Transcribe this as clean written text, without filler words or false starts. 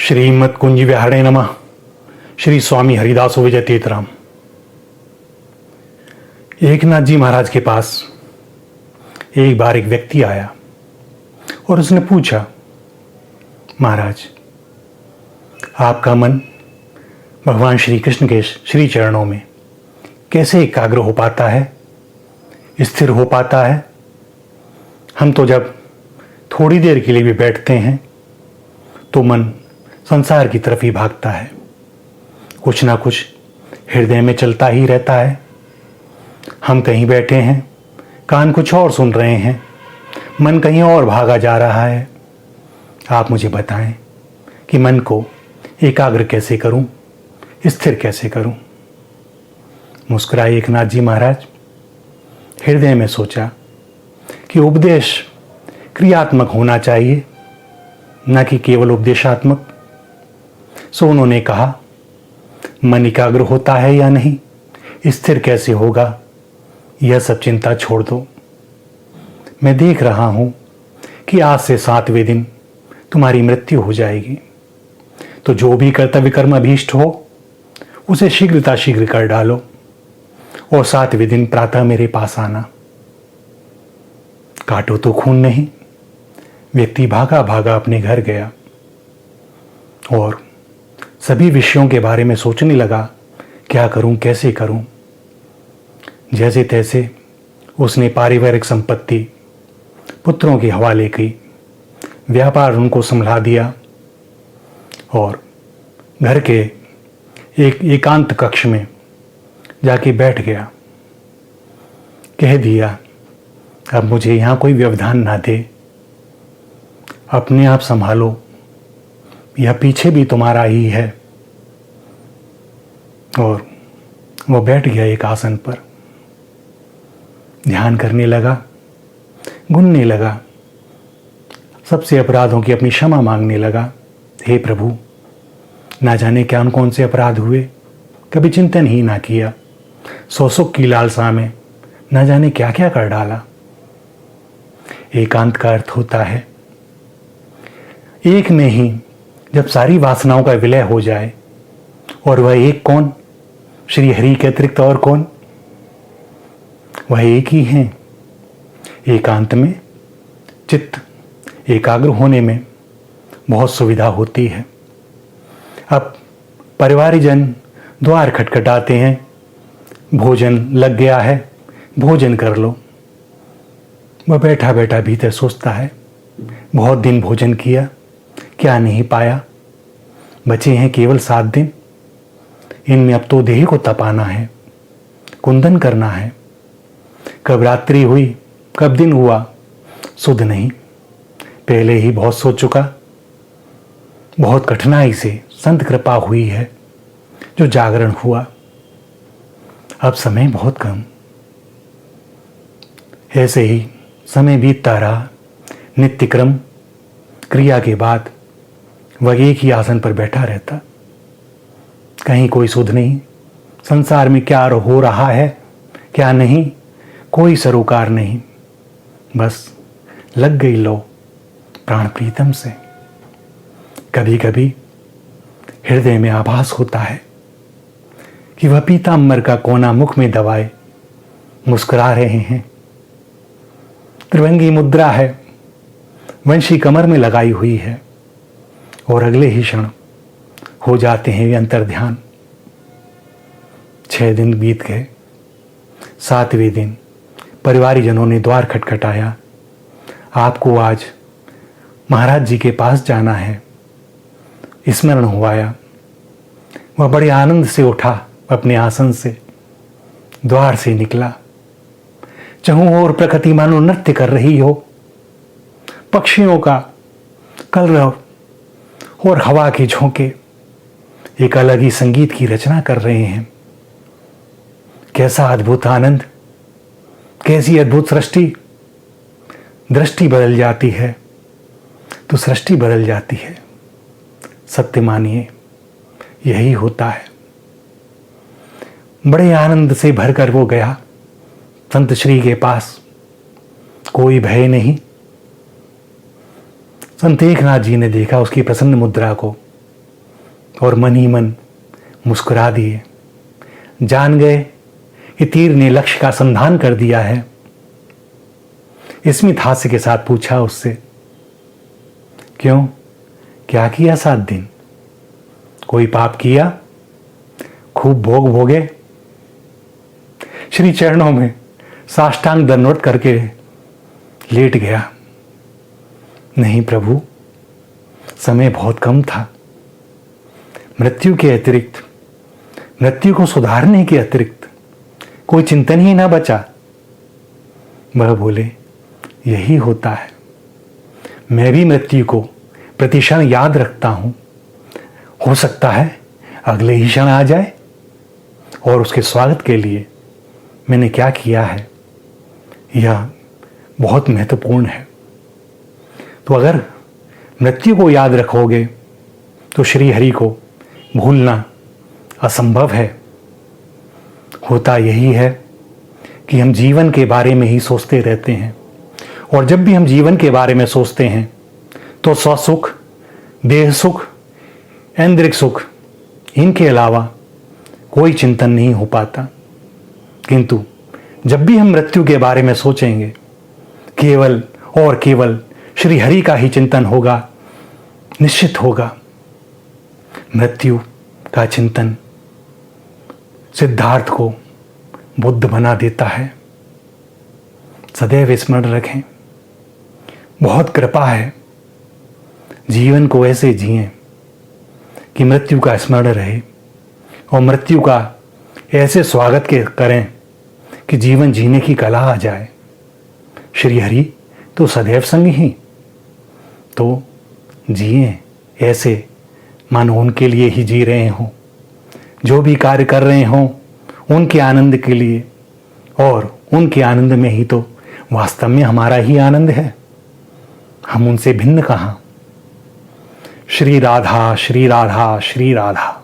श्रीमद कुंज विहारे नमः। श्री स्वामी हरिदास विजय तीर्थराम। एकनाथ जी महाराज के पास एक बार एक व्यक्ति आया और उसने पूछा, महाराज, आपका मन भगवान श्री कृष्ण के श्री चरणों में कैसे एकाग्र हो पाता है, स्थिर हो पाता है? हम तो जब थोड़ी देर के लिए भी बैठते हैं तो मन संसार की तरफ ही भागता है, कुछ ना कुछ हृदय में चलता ही रहता है। हम कहीं बैठे हैं, कान कुछ और सुन रहे हैं, मन कहीं और भागा जा रहा है। आप मुझे बताएं कि मन को एकाग्र कैसे करूं, स्थिर कैसे करूं? मुस्कुराए एकनाथ जी महाराज। हृदय में सोचा कि उपदेश क्रियात्मक होना चाहिए, न कि केवल उपदेशात्मक। सो उन्होंने कहा, मन एकाग्र होता है या नहीं, स्थिर कैसे होगा, यह सब चिंता छोड़ दो। मैं देख रहा हूं कि आज से 7वें दिन तुम्हारी मृत्यु हो जाएगी, तो जो भी कर्तव्य कर्म अभीष्ट हो उसे शीघ्र कर डालो और 7वें दिन प्रातः मेरे पास आना। काटो तो खून नहीं। व्यक्ति भागा भागा अपने घर गया और सभी विषयों के बारे में सोचने लगा, क्या करूं, कैसे करूं। जैसे तैसे उसने पारिवारिक संपत्ति पुत्रों के हवाले की, व्यापार उनको संभला दिया और घर के एक एकांत कक्ष में जाके बैठ गया। कह दिया, अब मुझे यहाँ कोई व्यवधान ना दे, अपने आप संभालो, यह पीछे भी तुम्हारा ही है। और वो बैठ गया एक आसन पर, ध्यान करने लगा, गुनने लगा, सबसे अपराधों की अपनी क्षमा मांगने लगा। हे प्रभु, ना जाने क्या कौन से अपराध हुए, कभी चिंतन ही ना किया, सुख की लालसा में ना जाने क्या क्या कर डाला। एकांत का अर्थ होता है एक में ही जब सारी वासनाओं का विलय हो जाए, और वह एक कौन? श्री हरि के अतिरिक्त और कौन? वह एक ही हैं। एकांत में चित्त एकाग्र होने में बहुत सुविधा होती है। अब परिवारजन द्वार खटखटाते हैं, भोजन लग गया है, भोजन कर लो। वह बैठा बैठा भीतर सोचता है, बहुत दिन भोजन किया, क्या नहीं पाया, बचे हैं केवल 7 दिन। इनमें अब तो देह को तपाना है, कुंदन करना है। कब रात्रि हुई, कब दिन हुआ, सुध नहीं। पहले ही बहुत सोच चुका। बहुत कठिनाई से संत कृपा हुई है जो जागरण हुआ। अब समय बहुत कम। ऐसे ही समय बीतता रहा। नित्य क्रम क्रिया के बाद वह एक ही आसन पर बैठा रहता। कहीं कोई सुध नहीं, संसार में क्या हो रहा है क्या नहीं, कोई सरोकार नहीं। बस लग गई लो प्राण प्रीतम से। कभी कभी हृदय में आभास होता है कि वह पीताम्बर का कोना मुख में दबाए मुस्कुरा रहे हैं। त्रिभंगी मुद्रा है, वंशी कमर में लगाई हुई है, और अगले ही क्षण हो जाते हैं वे अंतर्ध्यान। 6 दिन बीत गए। 7वें दिन परिवारजनों ने द्वार खटखटाया। आपको आज महाराज जी के पास जाना है। स्मरण हुआया। वह बड़े आनंद से उठा, अपने आसन से द्वार से निकला। चहु और प्रकृति मानो नृत्य कर रही हो। पक्षियों का कलरव और हवा के झोंके एक अलग ही संगीत की रचना कर रहे हैं। कैसा अद्भुत आनंद, कैसी अद्भुत सृष्टि। दृष्टि बदल जाती है तो सृष्टि बदल जाती है। सत्य मानिए, यही होता है। बड़े आनंद से भरकर वो गया संत श्री के पास। कोई भय नहीं। संत एकनाथ जी ने देखा उसकी प्रसन्न मुद्रा को, और मन ही मन मुस्कुरा दिए। जान गए कि तीर ने लक्ष्य का संधान कर दिया है। स्मित हास्य के साथ पूछा उससे, क्यों, क्या किया 7 दिन? कोई पाप किया? खूब भोग भोगे? श्री चरणों में साष्टांग दंडवत करके लेट गया। नहीं प्रभु, समय बहुत कम था। मृत्यु के अतिरिक्त, मृत्यु को सुधारने के अतिरिक्त कोई चिंतन ही ना बचा। वह बोले, यही होता है। मैं भी मृत्यु को प्रतिक्षण याद रखता हूं। हो सकता है अगले ही क्षण आ जाए, और उसके स्वागत के लिए मैंने क्या किया है यह बहुत महत्वपूर्ण है। तो अगर मृत्यु को याद रखोगे तो श्री हरि को भूलना असंभव है। होता यही है कि हम जीवन के बारे में ही सोचते रहते हैं, और जब भी हम जीवन के बारे में सोचते हैं तो स्वसुख, देह सुख, ऐन्द्रिक सुख, इनके अलावा कोई चिंतन नहीं हो पाता। किंतु जब भी हम मृत्यु के बारे में सोचेंगे, केवल और केवल श्री हरि का ही चिंतन होगा, निश्चित होगा। मृत्यु का चिंतन सिद्धार्थ को बुद्ध बना देता है। सदैव स्मरण रखें, बहुत कृपा है। जीवन को ऐसे जिएं कि मृत्यु का स्मरण रहे, और मृत्यु का ऐसे स्वागत के करें कि जीवन जीने की कला आ जाए। श्री हरि तो सदैव संग ही, तो जिए ऐसे मानो उनके लिए ही जी रहे हों। जो भी कार्य कर रहे हों उनके आनंद के लिए, और उनके आनंद में ही तो वास्तव में हमारा ही आनंद है। हम उनसे भिन्न कहाँ। श्री राधा, श्री राधा, श्री राधा।